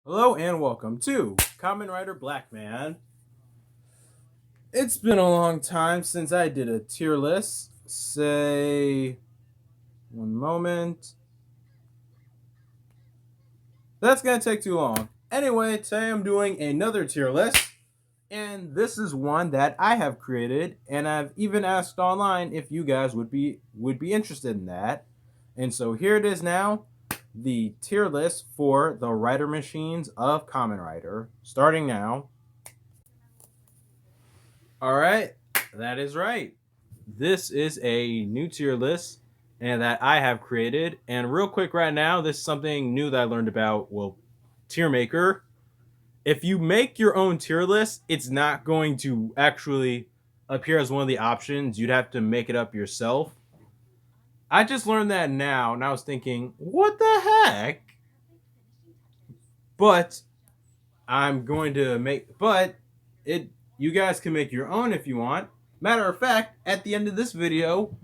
Hello and welcome to KamenRider Blackman. It's been a long time since I did a tier list. Say, one moment. That's gonna take too long. Anyway, today I'm doing another tier list, and this is one that I have created, and I've even asked online if you guys would be interested in that. And so here it is now, the tier list for the rider machines of KamenRider, starting now. All right, that is right. This is a new tier list and that I have created. And real quick right now, this is something new that I learned about, well, tier maker. If you make your own tier list, it's not going to actually appear as one of the options. You'd have to make it up yourself. I just learned that now, and I was thinking, what the heck? But I'm going to make, but it, you guys can make your own if you want. Matter of fact, at the end of this video,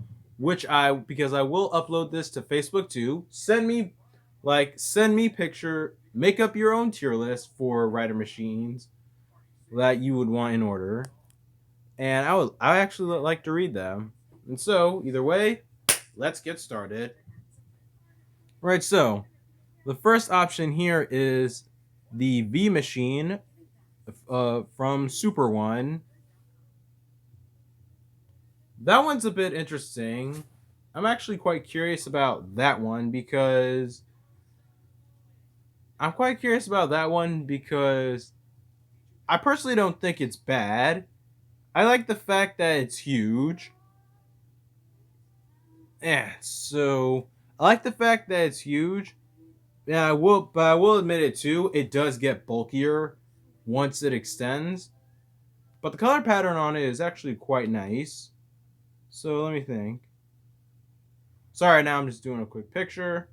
because I will upload this to Facebook too, send me picture, make up your own tier list for rider machines that you would want in order, and I actually like to read them. And so either way, let's get started. Right, so the first option here is the V machine from Super One. That one's a bit interesting. I'm actually quite curious about that one because I personally don't think it's bad. I like the fact that it's huge. Yeah, so I like the fact that it's huge. Yeah, I will admit it too. It does get bulkier once it extends, but the color pattern on it is actually quite nice. So let me think. Sorry, now I'm just doing a quick picture.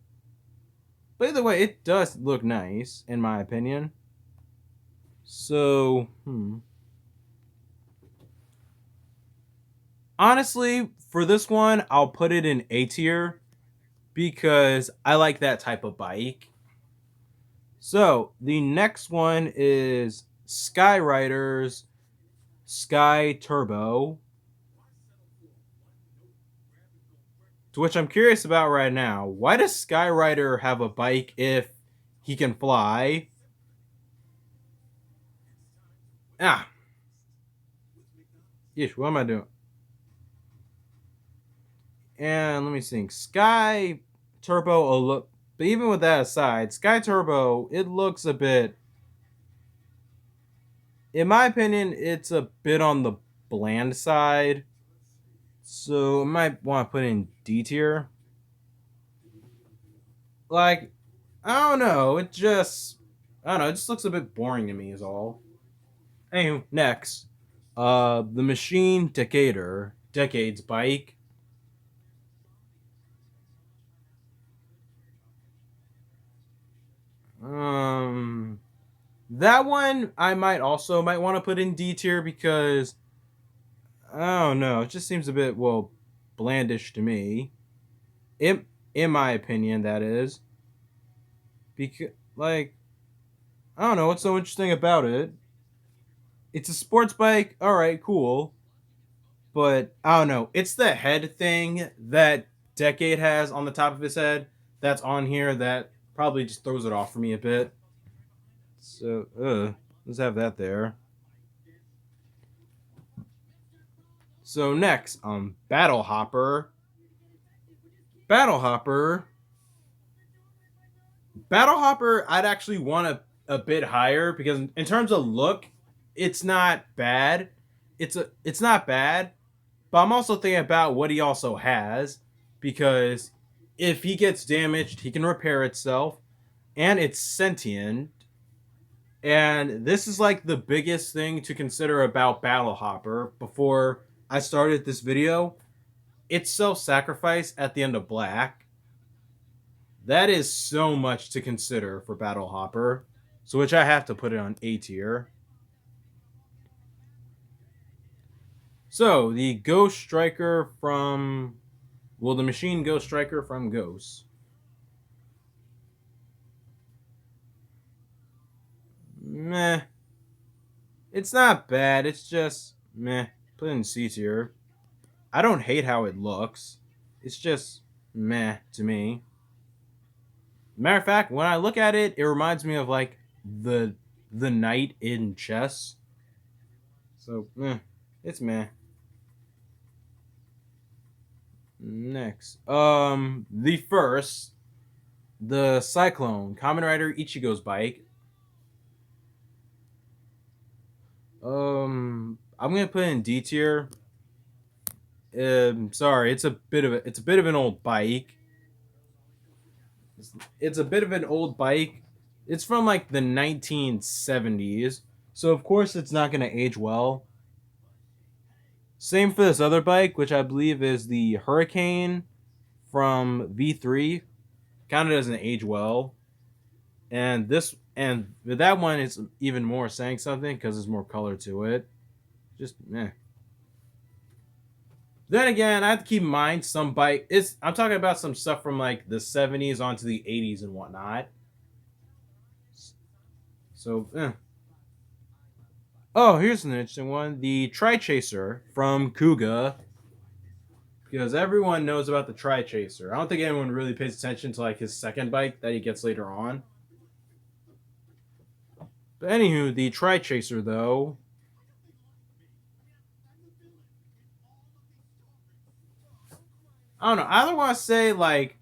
But either way, it does look nice, in my opinion. So, honestly, for this one, I'll put it in A tier because I like that type of bike. So, the next one is Skywriter's Sky Turbo, to which I'm curious about right now. Why does Skywriter have a bike if he can fly? Ah, ish, what am I doing? And let me think. Sky Turbo, look, but even with that aside, Sky Turbo, it looks a bit, in my opinion, it's a bit on the bland side. So I might want to put in D tier. Like, I don't know. I don't know. It just looks a bit boring to me, is all. Anyway, next, the Machine Decades bike. Um, that one I might want to put in D tier because I don't know. It just seems a bit, well, blandish to me. In my opinion, that is because, like, I don't know what's so interesting about it. It's a sports bike. All right, cool. But I don't know. It's the head thing that Decade has on the top of his head that's on here that probably just throws it off for me a bit. So, let's have that there. So next, Battle Hopper. Battle Hopper. Battle Hopper, I'd actually want a bit higher because in terms of look, it's not bad. It's not bad, but I'm also thinking about what he also has because if he gets damaged, he can repair itself, and it's sentient. And this is like the biggest thing to consider about Battle Hopper before I started this video. It's self-sacrifice at the end of Black. That is so much to consider for Battle Hopper. So which I have to put it on A tier. So the Ghost Striker from, well, the Machine Ghost Striker from Ghost. It's not bad. It's just meh. Put it in C tier. I don't hate how it looks. It's just meh to me. Matter of fact, when I look at it, it reminds me of like the the knight in chess. So meh. It's meh. Next. The first, the Cyclone, KamenRider Ichigo's bike. I'm gonna put it in D tier. Sorry, it's a bit of an old bike. It's a bit of an old bike. It's from like the 1970s, so of course it's not gonna age well. Same for this other bike, which I believe is the Hurricane from V3. Kind of doesn't age well, and that one is even more saying something because there's more color to it. Just eh. Then again, I have to keep in mind some bike. I'm talking about some stuff from like the 70s onto the 80s and whatnot. So, oh, here's an interesting one: the Trichaser from Kuga, because everyone knows about the Trichaser. I don't think anyone really pays attention to like his second bike that he gets later on. But anywho, the Trichaser though. I don't know. I either want to say like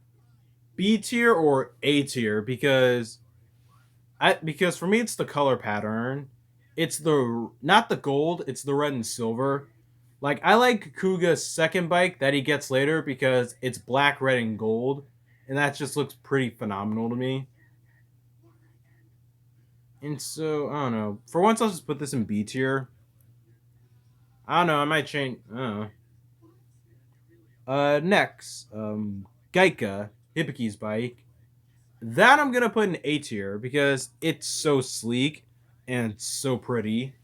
B tier or A tier because for me it's the color pattern. It's the not the gold, it's the red and silver. Like I like Kuga's second bike that he gets later because it's black, red, and gold, and that just looks pretty phenomenal to me. And so I don't know. For once, I'll just put this in B tier. I don't know. I might change. I don't know. Next, Gaika Hibike's bike. That I'm gonna put in A tier because it's so sleek and so pretty.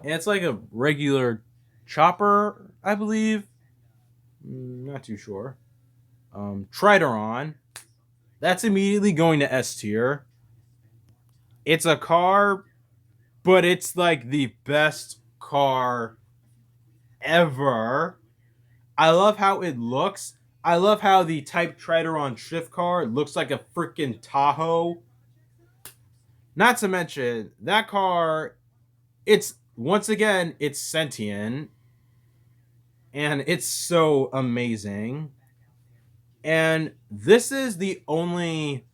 And it's like a regular chopper, I believe. Not too sure. Trideron. That's immediately going to S tier. It's a car, but it's like the best car ever. I love how it looks. I love how the Type Trideron shift car looks like a freaking Tahoe. Not to mention, that car, it's once again, it's sentient and it's so amazing. And this is the only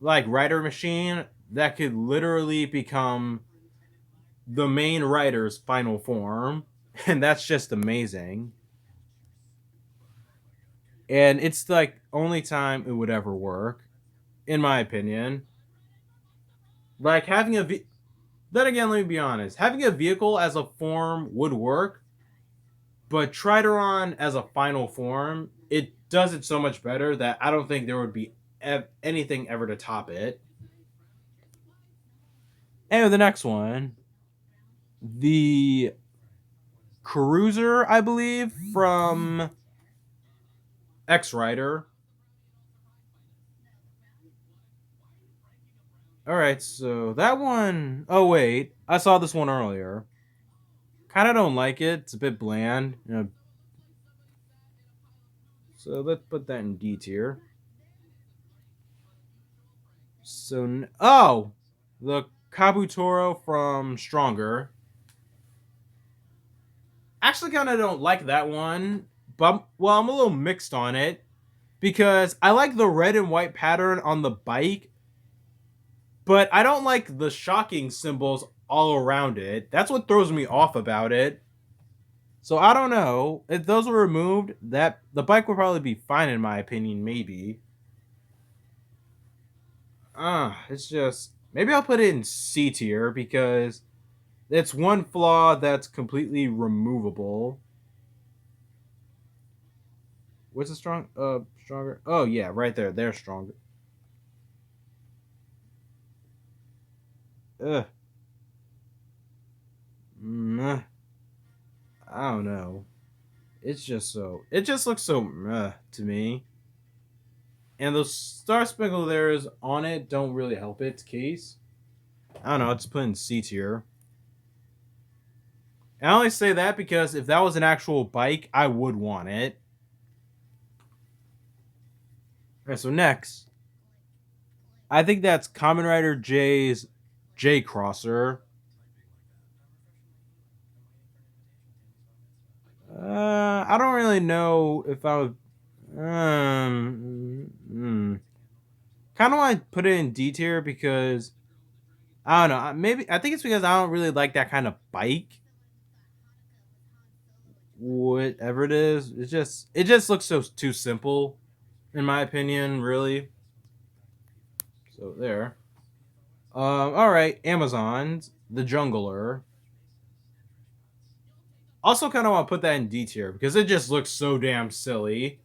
like rider machine that could literally become the main rider's final form, and that's just amazing. And it's like only time it would ever work, in my opinion. Like having then again, let me be honest. Having a vehicle as a form would work, but Trideron as a final form, it does it so much better that I don't think there would be anything ever to top it. And the next one, the Cruiser, I believe, from X Rider. All right, so that one oh wait, I saw this one earlier. Kind of don't like it. It's a bit bland. So let's put that in D tier. So, oh, the Kabuto from Stronger. Actually, kind of don't like that one, but well, I'm a little mixed on it because I like the red and white pattern on the bike, but I don't like the shocking symbols all around it. That's what throws me off about it. So I don't know if those were removed. That the bike would probably be fine in my opinion. Maybe. It's just maybe I'll put it in C tier because it's one flaw that's completely removable. What's the stronger? Oh yeah, right there. They're stronger. Ugh. Meh. I don't know. It's just so. It just looks so meh to me. And those star sprinkle layers on it don't really help its case. I don't know. It's put in C tier. And I only say that because if that was an actual bike, I would want it. Alright, so next, I think that's KamenRider J's J Crosser. I don't really know if I would. Kind of want to put it in D tier because I don't know. Maybe I think it's because I don't really like that kind of bike. Whatever it is, it just looks so too simple, in my opinion. Really. So there. All right, Amazon's The Jungler. Also, kind of want to put that in D tier because it just looks so damn silly.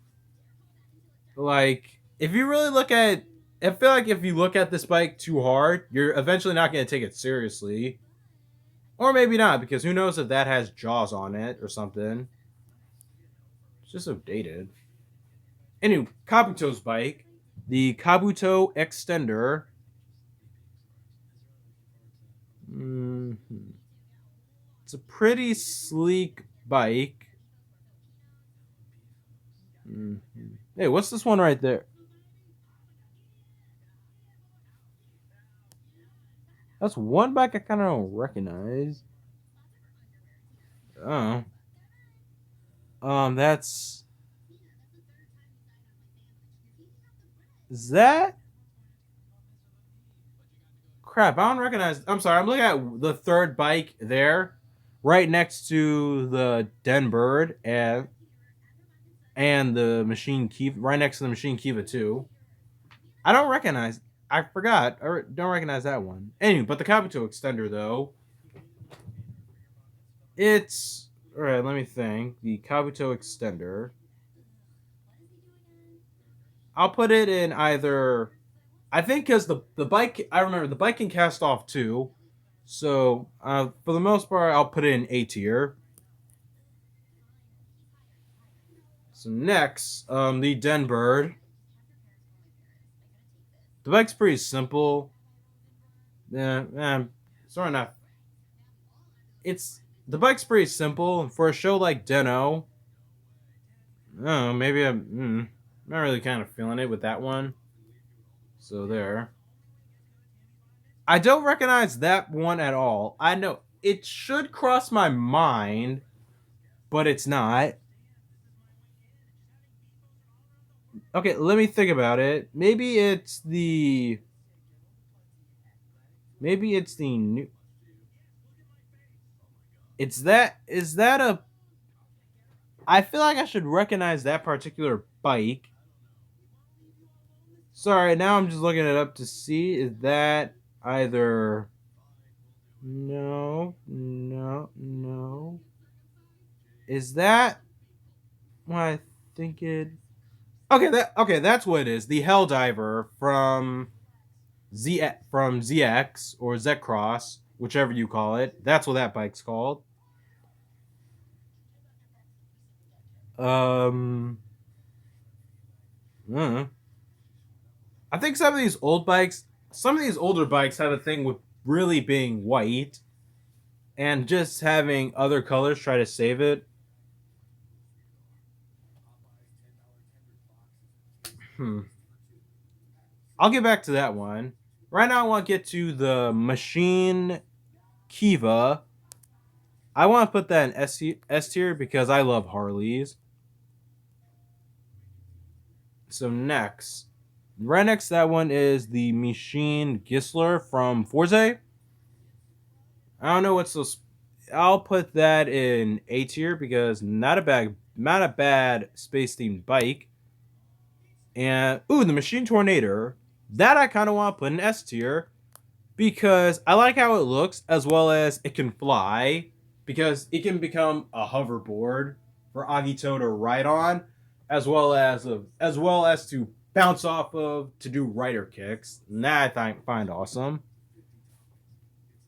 Like, if you really look at, I feel like if you look at this bike too hard, you're eventually not going to take it seriously. Or maybe not, because who knows if that has jaws on it or something. It's just so dated. Anyway, Kabuto's bike, the Kabuto Extender. It's a pretty sleek bike. Hey, what's this one right there? That's one bike I kind of don't recognize. Oh. That's. Is that? Crap, I don't recognize. I'm sorry, I'm looking at the third bike there, right next to the Den Bird and the Machine Kiva, right next to the Machine Kiva too. I don't recognize. I forgot. I don't recognize that one. Anyway, but the Kabuto Extender though, it's all right. Let me think. The Kabuto Extender. I'll put it in either. I think because the bike. I remember the bike can cast off too. So for the most part, I'll put it in A tier. So next, the Den Bird. The bike's pretty simple. Yeah, sort of not. It's the bike's pretty simple for a show like Deno. I don't know, maybe I'm not really kind of feeling it with that one. So there. I don't recognize that one at all. I know it should cross my mind, but it's not. Okay, let me think about it. Maybe it's the new. It's that. Is that a? I feel like I should recognize that particular bike. Sorry, now I'm just looking it up to see. Is that either? No. Is that what I think it? Okay, that's what it is. The Helldiver from ZX or Z Cross, whichever you call it. That's what that bike's called. Um, I think some of these older bikes have a thing with really being white and just having other colors try to save it. I'll get back to that one. Right now, I want to get to the Machine Kiva. I want to put that in S tier because I love Harleys. So next, right next to that one is the Machine Gisler from Forza. I don't know what's so. I'll put that in A tier because not a bad space themed bike. And the Machine Tornado. That I kind of want to put in S tier because I like how it looks as well as it can fly because it can become a hoverboard for Agito to ride on as well as to bounce off of to do rider kicks. And that I find awesome.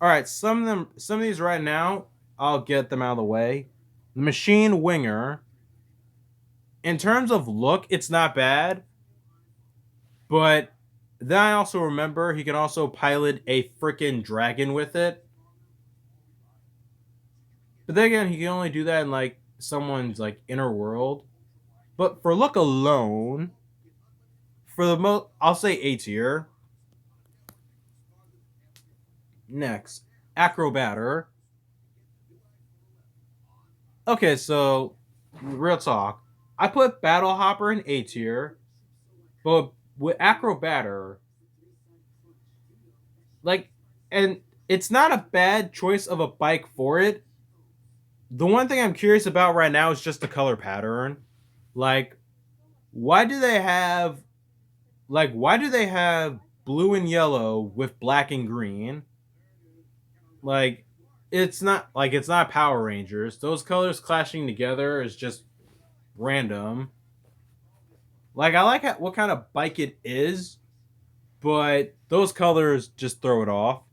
All right, some of these right now, I'll get them out of the way. The Machine Winger. In terms of look, it's not bad, but then I also remember he can also pilot a freaking dragon with it. But then again, he can only do that in like someone's like inner world. But for look alone, for the most, I'll say A tier. Next, Acrobatter. Okay, so real talk. I put Battle Hopper in A tier, but with Acrobatter, like, and it's not a bad choice of a bike for it. The one thing I'm curious about right now is just the color pattern. Like, why do they have why do they have blue and yellow with black and green? Like, it's not Power Rangers. Those colors clashing together is just random. Like, I like what kind of bike it is, but those colors just throw it off.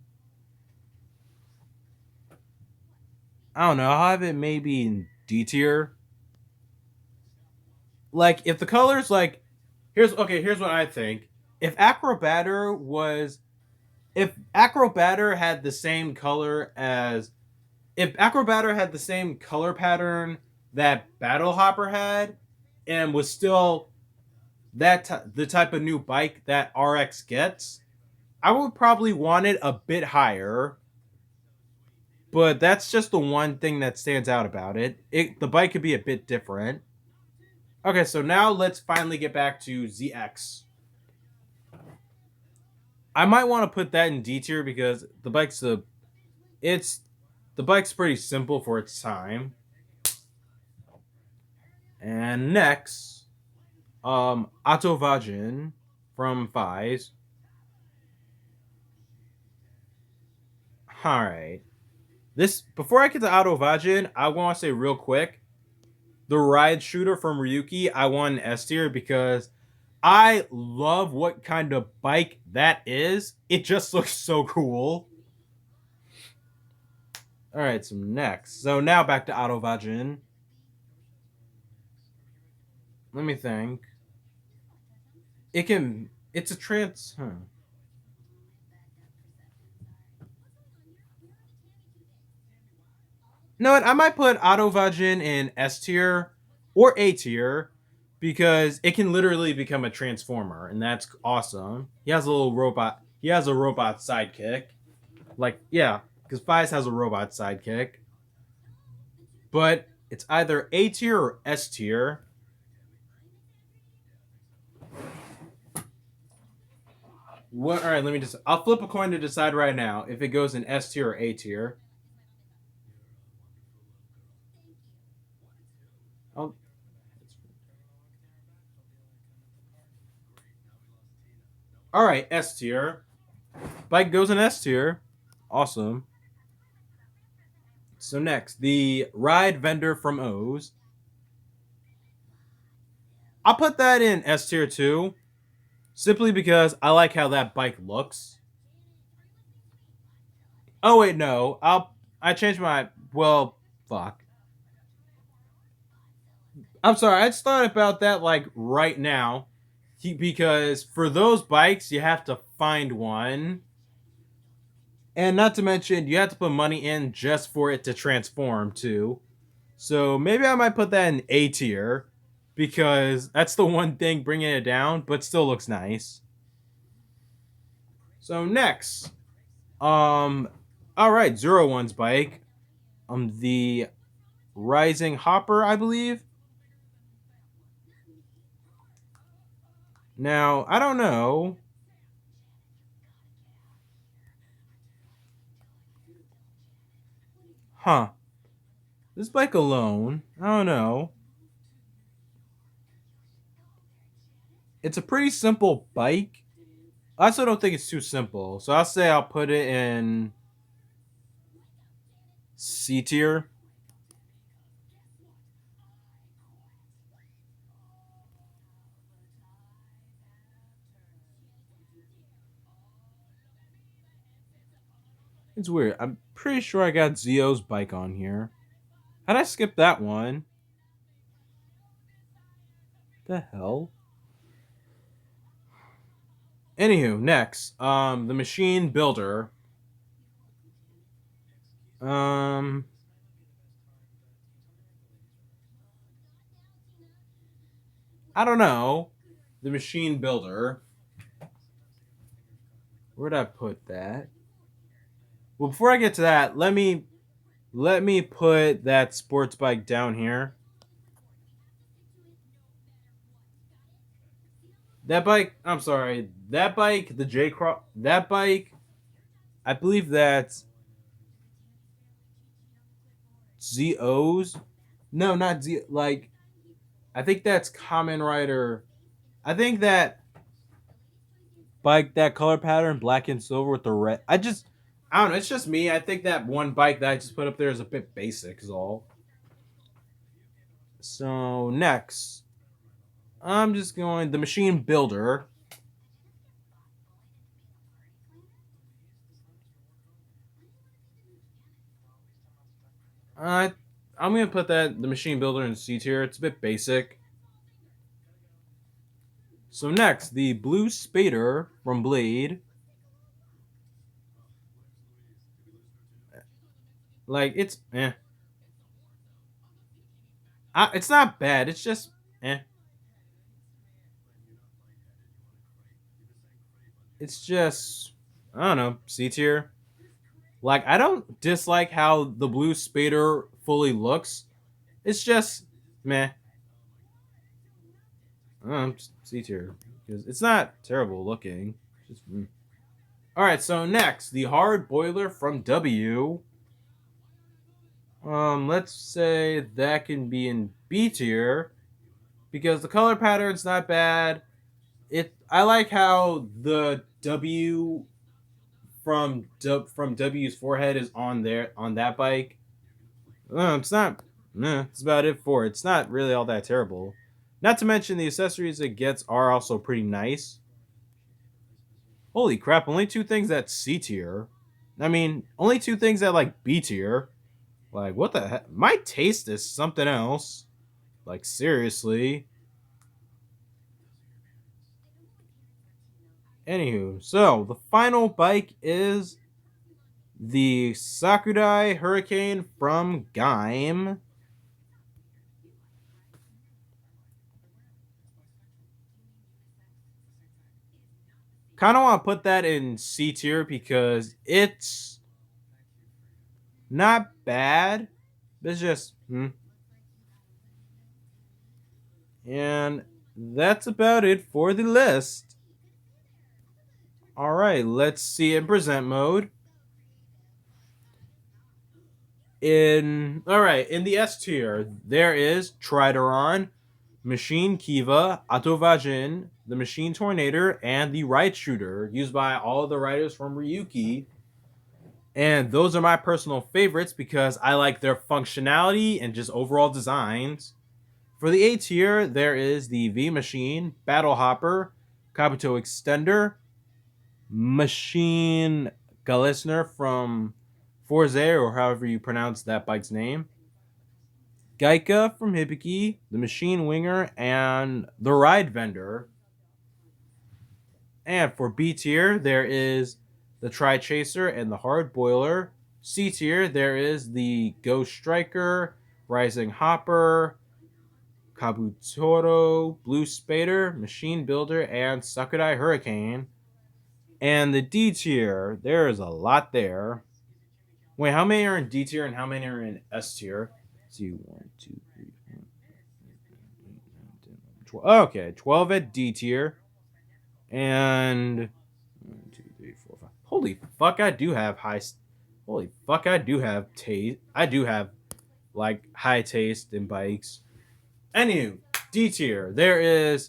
I don't know. I'll have it maybe in D tier. Like, if the colors like here's what I think. If Acrobatter was if Acrobatter had the same color as if Acrobatter had the same color pattern that Battle Hopper had and was still the type of new bike that RX gets, I would probably want it a bit higher. But that's just the one thing that stands out about it. The bike could be a bit different. Okay, so now let's finally get back to ZX. I might want to put that in D tier because it's the bike's pretty simple for its time. And next, Autovajin from Fies. Alright. This before I get to Autovajin, I want to say real quick, the ride shooter from Ryuki, I want an S tier because I love what kind of bike that is. It just looks so cool. Alright, so next. So now back to Autovajin. Let me think. It's a trans, No, I might put Autovajin in S tier or A tier because it can literally become a transformer, and that's awesome. He has a little robot. He has a robot sidekick. Like, yeah, because Fies has a robot sidekick. But it's either A tier or S tier. What? All right, let me just. I'll flip a coin to decide right now if it goes in S tier or A tier. I'll, all right, S tier. Bike goes in S tier. Awesome. So next, the ride vendor from O's. I'll put that in S tier too, simply because I like how that bike looks. Oh wait, no, I changed my fuck. I'm sorry, I just thought about that like right now, because for those bikes you have to find one, and not to mention you have to put money in just for it to transform too. So maybe I might put that in A tier because that's the one thing bringing it down, but still looks nice. So next, um, all right, Zero One's bike, the Rising Hopper, I believe. Now I don't know. Huh? This bike alone, I don't know. It's a pretty simple bike. I also don't think it's too simple, so I'll say I'll put it in C tier. It's weird. I'm pretty sure I got Zio's bike on here. How'd I skip that one? The hell? Anywho, next, the machine builder. Um, I don't know. The machine builder. Where'd I put that? Well, before I get to that, let me put that sports bike down here. That bike, I'm sorry. That bike, the J Cross, that bike, I believe that's ZO's. No, not Z. Like, I think that's KamenRider. I think that bike, that color pattern, black and silver with the red. I don't know. It's just me. I think that one bike that I just put up there is a bit basic, is all. So next, I'm just going the machine builder. Uh, I'm gonna put the machine builder in C tier. It's a bit basic. So next, the blue Spader from Blade. Like it's it's not bad. It's just eh. It's just I don't know, C tier. Like I don't dislike how the blue Spader fully looks. It's just meh. C tier because it's not terrible looking. Just, All right, so next the hard boiler from W. Let's say that can be in B tier because the color pattern's not bad. I like how the W from W's forehead is on there on that bike. It's not. Nah, that's about it for it. It's not really all that terrible. Not to mention the accessories it gets are also pretty nice. Holy crap! Only two things at C tier. I mean, only two things at like B tier. Like what the heck? My taste is something else. Like seriously. Anywho, so the final bike is the Sakurai Hurricane from Gaim. Kind of want to put that in C tier because it's not bad. It's just, And that's about it for the list. All right, let's see in present mode. In the S tier, there is Trideron, Machine Kiva, Atovajin, the Machine Tornado, and the Ride Shooter, used by all of the riders from Ryuki. And those are my personal favorites because I like their functionality and just overall designs. For the A tier, there is the V Machine, Battle Hopper, Kabuto Extender, Machine Galisner from Forze, or however you pronounce that bike's name, Gaika from Hibiki, the Machine Winger, and the Ride Vendor. And for B tier, there is the Trichaser and the Hard Boiler. C tier, there is the Ghost Striker, Rising Hopper, Kabuto, Blue Spader, Machine Builder, and Sakurai Hurricane. And the D tier, there is a lot there. Wait, how many are in D tier and how many are in S tier? Let's see, 1, 2, 3, 4, 12. Okay, 12 at D tier. And 1, 2, 3, 4, 5. Holy fuck, I do have high. Holy fuck, I do have taste. I do have like high taste in bikes. Anywho, D tier. There is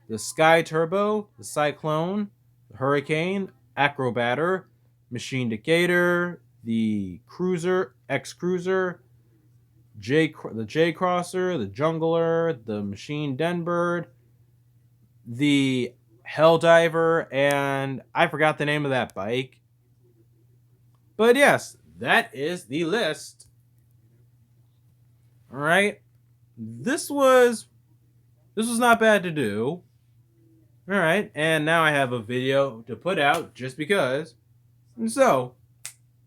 the Sky Turbo, the Cyclone, the Hurricane, Acrobatter, Machine Decatur, the Cruiser, X Cruiser, the J Crosser, the Jungler, the Machine Denbird, the Helldiver, and I forgot the name of that bike. But yes, that is the list. All right. This was not bad to do. All right, and now I have a video to put out just because. And so,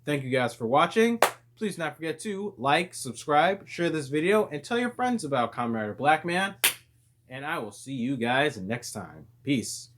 thank you guys for watching. Please not forget to like, subscribe, share this video, and tell your friends about KamenRider Blackman. And I will see you guys next time. Peace.